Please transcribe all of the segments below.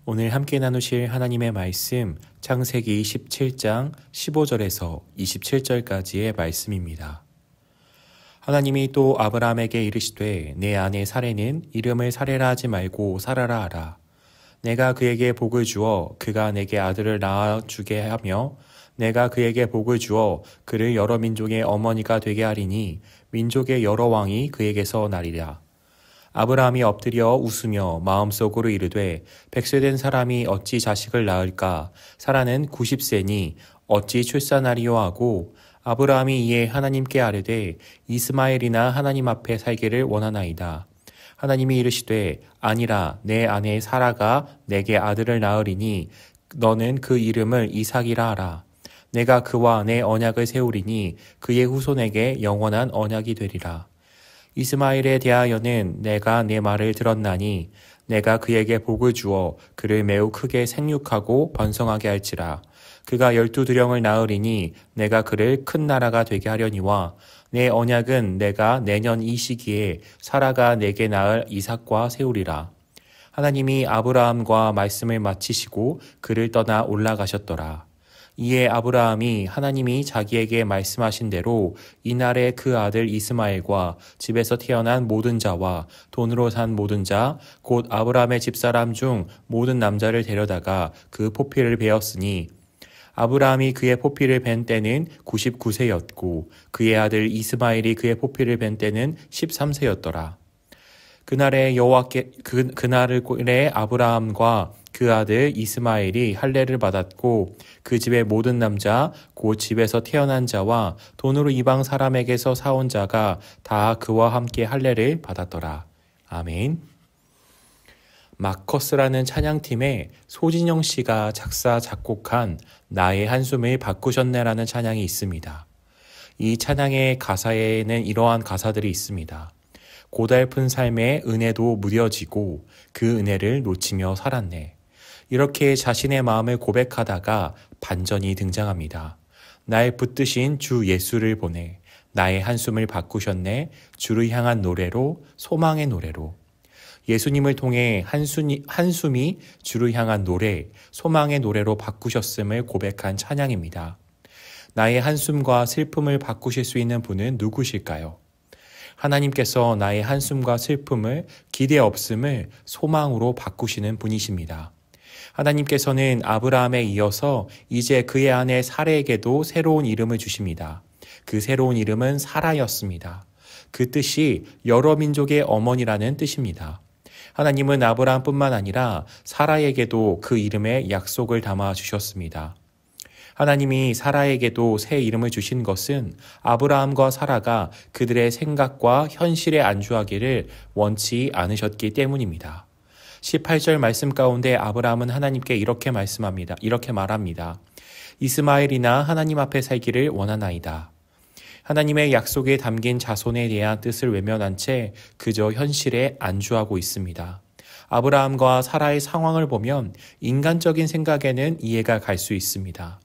오늘 함께 나누실 하나님의 말씀 창세기 17장 15절에서 27절까지의 말씀입니다. 하나님이 또 아브라함에게 이르시되 내 아내 사레는 이름을 사레라 하지 말고 사라라 하라. 내가 그에게 복을 주어 그가 내게 아들을 낳아주게 하며 내가 그에게 복을 주어 그를 여러 민족의 어머니가 되게 하리니 민족의 여러 왕이 그에게서 나리라. 아브라함이 엎드려 웃으며 마음속으로 이르되 100세 사람이 어찌 자식을 낳을까? 사라는 90세니 어찌 출산하리요 하고 아브라함이 이에 하나님께 아뢰되 이스마엘이나 하나님 앞에 살기를 원하나이다. 하나님이 이르시되 아니라 내 아내 사라가 내게 아들을 낳으리니 너는 그 이름을 이삭이라 하라. 내가 그와 내 언약을 세우리니 그의 후손에게 영원한 언약이 되리라. 이스마엘에 대하여는 내가 내 말을 들었나니 내가 그에게 복을 주어 그를 매우 크게 생육하고 번성하게 할지라. 그가 12두령을 낳으리니 내가 그를 큰 나라가 되게 하려니와 내 언약은 내가 내년 이 시기에 사라가 내게 낳을 이삭과 세우리라. 하나님이 아브라함과 말씀을 마치시고 그를 떠나 올라가셨더라. 이에 아브라함이 하나님이 자기에게 말씀하신 대로 이날에 그 아들 이스마엘과 집에서 태어난 모든 자와 돈으로 산 모든 자, 곧 아브라함의 집사람 중 모든 남자를 데려다가 그 포피를 베었으니 아브라함이 그의 포피를 벤 때는 99세였고 그의 아들 이스마엘이 그의 포피를 벤 때는 13세였더라. 그날에 아브라함과 그 아들 이스마엘이 할례를 받았고 그 집의 모든 남자 곧 집에서 태어난 자와 돈으로 이방 사람에게서 사온 자가 다 그와 함께 할례를 받았더라. 아멘. 마커스라는 찬양팀의 소진영 씨가 작사 작곡한 나의 한숨을 바꾸셨네라는 찬양이 있습니다. 이 찬양의 가사에는 이러한 가사들이 있습니다. 고달픈 삶에 은혜도 무뎌지고 그 은혜를 놓치며 살았네. 이렇게 자신의 마음을 고백하다가 반전이 등장합니다. 날 붙드신 주 예수를 보내 나의 한숨을 바꾸셨네. 주를 향한 노래로, 소망의 노래로. 예수님을 통해 한숨이 주를 향한 노래, 소망의 노래로 바꾸셨음을 고백한 찬양입니다. 나의 한숨과 슬픔을 바꾸실 수 있는 분은 누구실까요? 하나님께서 나의 한숨과 슬픔을, 기대 없음을 소망으로 바꾸시는 분이십니다. 하나님께서는 아브라함에 이어서 이제 그의 아내 사레에게도 새로운 이름을 주십니다. 그 새로운 이름은 사라였습니다. 그 뜻이 여러 민족의 어머니라는 뜻입니다. 하나님은 아브라함뿐만 아니라 사라에게도 그 이름에 약속을 담아 주셨습니다. 하나님이 사라에게도 새 이름을 주신 것은 아브라함과 사라가 그들의 생각과 현실에 안주하기를 원치 않으셨기 때문입니다. 18절 말씀 가운데 아브라함은 하나님께 이렇게 말합니다. 이스마엘이나 하나님 앞에 살기를 원하나이다. 하나님의 약속에 담긴 자손에 대한 뜻을 외면한 채 그저 현실에 안주하고 있습니다. 아브라함과 사라의 상황을 보면 인간적인 생각에는 이해가 갈 수 있습니다.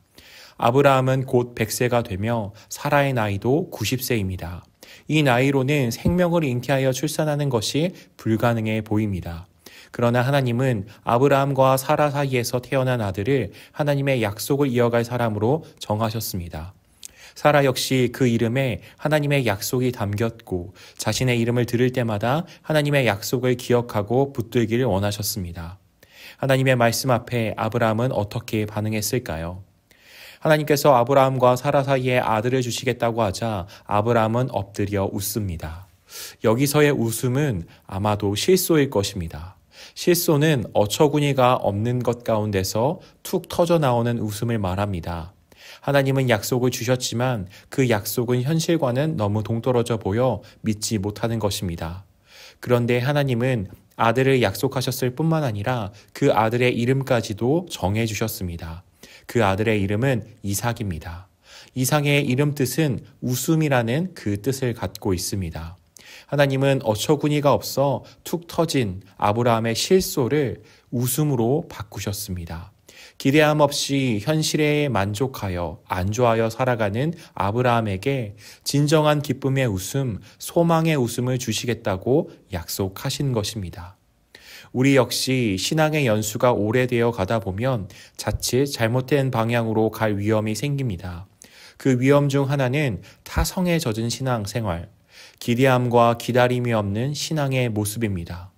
아브라함은 곧 100세가 되며 사라의 나이도 90세입니다. 이 나이로는 생명을 잉태하여 출산하는 것이 불가능해 보입니다. 그러나 하나님은 아브라함과 사라 사이에서 태어난 아들을 하나님의 약속을 이어갈 사람으로 정하셨습니다. 사라 역시 그 이름에 하나님의 약속이 담겼고 자신의 이름을 들을 때마다 하나님의 약속을 기억하고 붙들기를 원하셨습니다. 하나님의 말씀 앞에 아브라함은 어떻게 반응했을까요? 하나님께서 아브라함과 사라 사이에 아들을 주시겠다고 하자 아브라함은 엎드려 웃습니다. 여기서의 웃음은 아마도 실소일 것입니다. 실소는 어처구니가 없는 것 가운데서 툭 터져 나오는 웃음을 말합니다. 하나님은 약속을 주셨지만 그 약속은 현실과는 너무 동떨어져 보여 믿지 못하는 것입니다. 그런데 하나님은 아들을 약속하셨을 뿐만 아니라 그 아들의 이름까지도 정해 주셨습니다. 그 아들의 이름은 이삭입니다. 이삭의 이름 뜻은 웃음이라는 그 뜻을 갖고 있습니다. 하나님은 어처구니가 없어 툭 터진 아브라함의 실소를 웃음으로 바꾸셨습니다. 기대함 없이 현실에 만족하여 안주하여 살아가는 아브라함에게 진정한 기쁨의 웃음, 소망의 웃음을 주시겠다고 약속하신 것입니다. 우리 역시 신앙의 연수가 오래되어 가다 보면 자칫 잘못된 방향으로 갈 위험이 생깁니다. 그 위험 중 하나는 타성에 젖은 신앙생활, 기대함과 기다림이 없는 신앙의 모습입니다.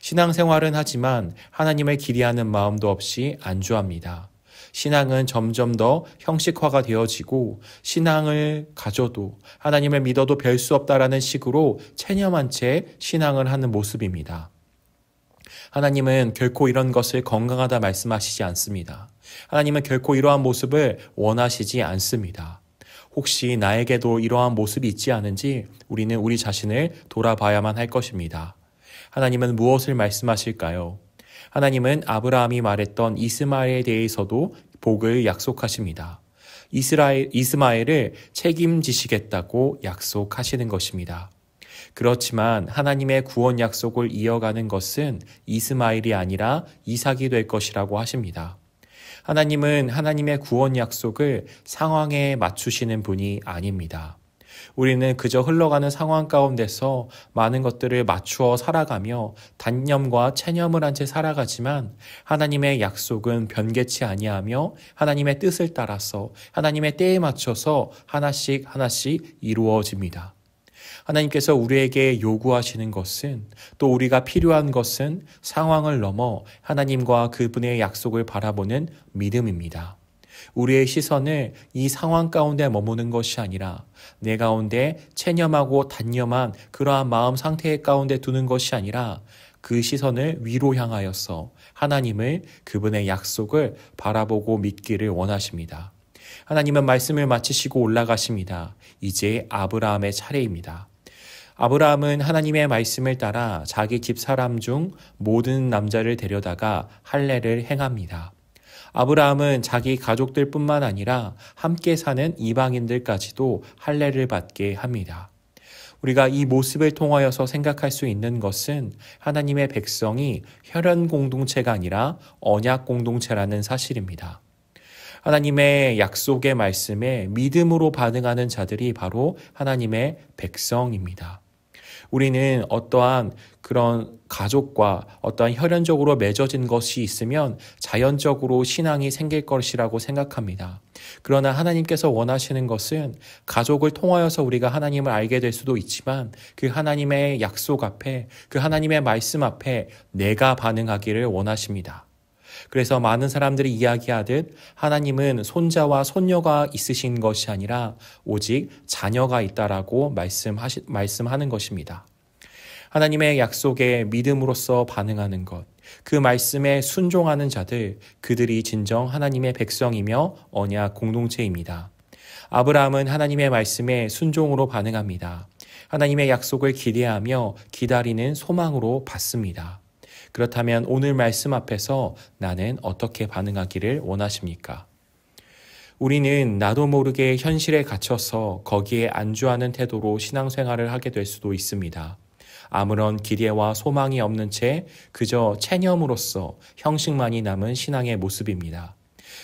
신앙생활은 하지만 하나님을 기대하는 마음도 없이 안주합니다. 신앙은 점점 더 형식화가 되어지고 신앙을 가져도 하나님을 믿어도 별 수 없다라는 식으로 체념한 채 신앙을 하는 모습입니다. 하나님은 결코 이런 것을 건강하다 말씀하시지 않습니다. 하나님은 결코 이러한 모습을 원하시지 않습니다. 혹시 나에게도 이러한 모습이 있지 않은지 우리는 우리 자신을 돌아봐야만 할 것입니다. 하나님은 무엇을 말씀하실까요? 하나님은 아브라함이 말했던 이스마엘에 대해서도 복을 약속하십니다. 이스마엘을 책임지시겠다고 약속하시는 것입니다. 그렇지만 하나님의 구원 약속을 이어가는 것은 이스마엘이 아니라 이삭이 될 것이라고 하십니다. 하나님은 하나님의 구원 약속을 상황에 맞추시는 분이 아닙니다. 우리는 그저 흘러가는 상황 가운데서 많은 것들을 맞추어 살아가며 단념과 체념을 한 채 살아가지만 하나님의 약속은 변개치 아니하며 하나님의 뜻을 따라서 하나님의 때에 맞춰서 하나씩 이루어집니다. 하나님께서 우리에게 요구하시는 것은 또 우리가 필요한 것은 상황을 넘어 하나님과 그분의 약속을 바라보는 믿음입니다. 우리의 시선을 이 상황 가운데 머무는 것이 아니라 내 가운데 체념하고 단념한 그러한 마음 상태 가운데 두는 것이 아니라 그 시선을 위로 향하여서 하나님을 그분의 약속을 바라보고 믿기를 원하십니다. 하나님은 말씀을 마치시고 올라가십니다. 이제 아브라함의 차례입니다. 아브라함은 하나님의 말씀을 따라 자기 집 사람 중 모든 남자를 데려다가 할례를 행합니다. 아브라함은 자기 가족들뿐만 아니라 함께 사는 이방인들까지도 할례를 받게 합니다. 우리가 이 모습을 통하여서 생각할 수 있는 것은 하나님의 백성이 혈연 공동체가 아니라 언약 공동체라는 사실입니다. 하나님의 약속의 말씀에 믿음으로 반응하는 자들이 바로 하나님의 백성입니다. 우리는 어떠한 그런 가족과 어떠한 혈연적으로 맺어진 것이 있으면 자연적으로 신앙이 생길 것이라고 생각합니다. 그러나 하나님께서 원하시는 것은 가족을 통하여서 우리가 하나님을 알게 될 수도 있지만 그 하나님의 약속 앞에, 그 하나님의 말씀 앞에 내가 반응하기를 원하십니다. 그래서 많은 사람들이 이야기하듯 하나님은 손자와 손녀가 있으신 것이 아니라 오직 자녀가 있다라고 말씀하는 것입니다. 하나님의 약속에 믿음으로써 반응하는 것, 그 말씀에 순종하는 자들, 그들이 진정 하나님의 백성이며 언약 공동체입니다. 아브라함은 하나님의 말씀에 순종으로 반응합니다. 하나님의 약속을 기대하며 기다리는 소망으로 받습니다. 그렇다면 오늘 말씀 앞에서 나는 어떻게 반응하기를 원하십니까? 우리는 나도 모르게 현실에 갇혀서 거기에 안주하는 태도로 신앙생활을 하게 될 수도 있습니다. 아무런 기대와 소망이 없는 채 그저 체념으로써 형식만이 남은 신앙의 모습입니다.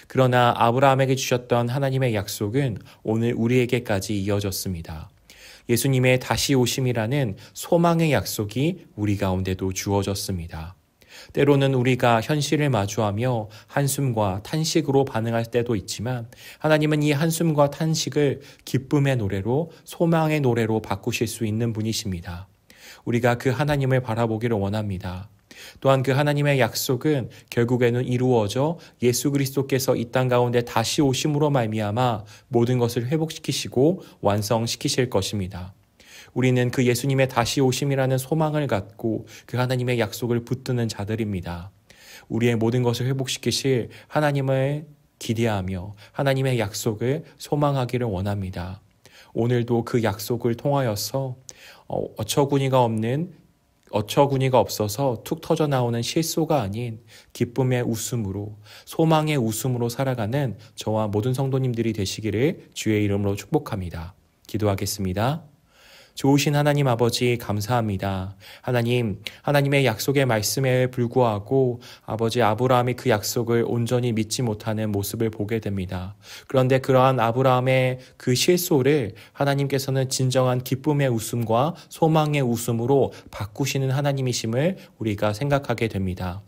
그러나 아브라함에게 주셨던 하나님의 약속은 오늘 우리에게까지 이어졌습니다. 예수님의 다시 오심이라는 소망의 약속이 우리 가운데도 주어졌습니다. 때로는 우리가 현실을 마주하며 한숨과 탄식으로 반응할 때도 있지만 하나님은 이 한숨과 탄식을 기쁨의 노래로, 소망의 노래로 바꾸실 수 있는 분이십니다. 우리가 그 하나님을 바라보기를 원합니다. 또한 그 하나님의 약속은 결국에는 이루어져 예수 그리스도께서 이 땅 가운데 다시 오심으로 말미암아 모든 것을 회복시키시고 완성시키실 것입니다. 우리는 그 예수님의 다시 오심이라는 소망을 갖고 그 하나님의 약속을 붙드는 자들입니다. 우리의 모든 것을 회복시키실 하나님을 기대하며 하나님의 약속을 소망하기를 원합니다. 오늘도 그 약속을 통하여서 어처구니가 없어서 툭 터져 나오는 실소가 아닌 기쁨의 웃음으로, 소망의 웃음으로 살아가는 저와 모든 성도님들이 되시기를 주의 이름으로 축복합니다. 기도하겠습니다. 좋으신 하나님 아버지 감사합니다. 하나님, 하나님의 약속의 말씀에 불구하고 아버지 아브라함이 그 약속을 온전히 믿지 못하는 모습을 보게 됩니다. 그런데 그러한 아브라함의 그 실소를 하나님께서는 진정한 기쁨의 웃음과 소망의 웃음으로 바꾸시는 하나님이심을 우리가 생각하게 됩니다.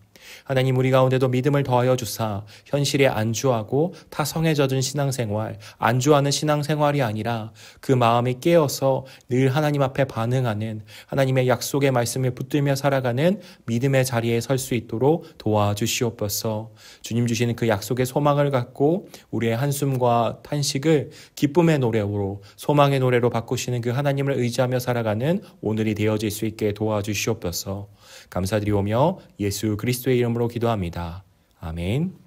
하나님, 우리 가운데도 믿음을 더하여 주사 현실에 안주하고 타성에 젖은 신앙생활, 안주하는 신앙생활이 아니라 그 마음이 깨어서 늘 하나님 앞에 반응하는, 하나님의 약속의 말씀을 붙들며 살아가는 믿음의 자리에 설 수 있도록 도와주시옵소서. 주님 주시는 그 약속의 소망을 갖고 우리의 한숨과 탄식을 기쁨의 노래로, 소망의 노래로 바꾸시는 그 하나님을 의지하며 살아가는 오늘이 되어질 수 있게 도와주시옵소서. 감사드리오며 예수 그리스도의 이름으로 기도합니다. 아멘.